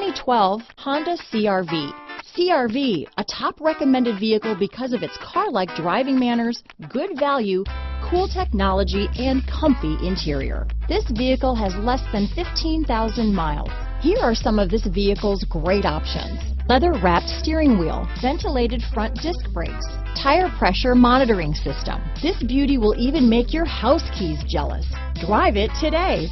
2012 Honda CR-V. CR-V, a top recommended vehicle because of its car-like driving manners, good value, cool technology, and comfy interior. This vehicle has less than 15,000 miles. Here are some of this vehicle's great options: leather-wrapped steering wheel, ventilated front disc brakes, tire pressure monitoring system. This beauty will even make your house keys jealous. Drive it today.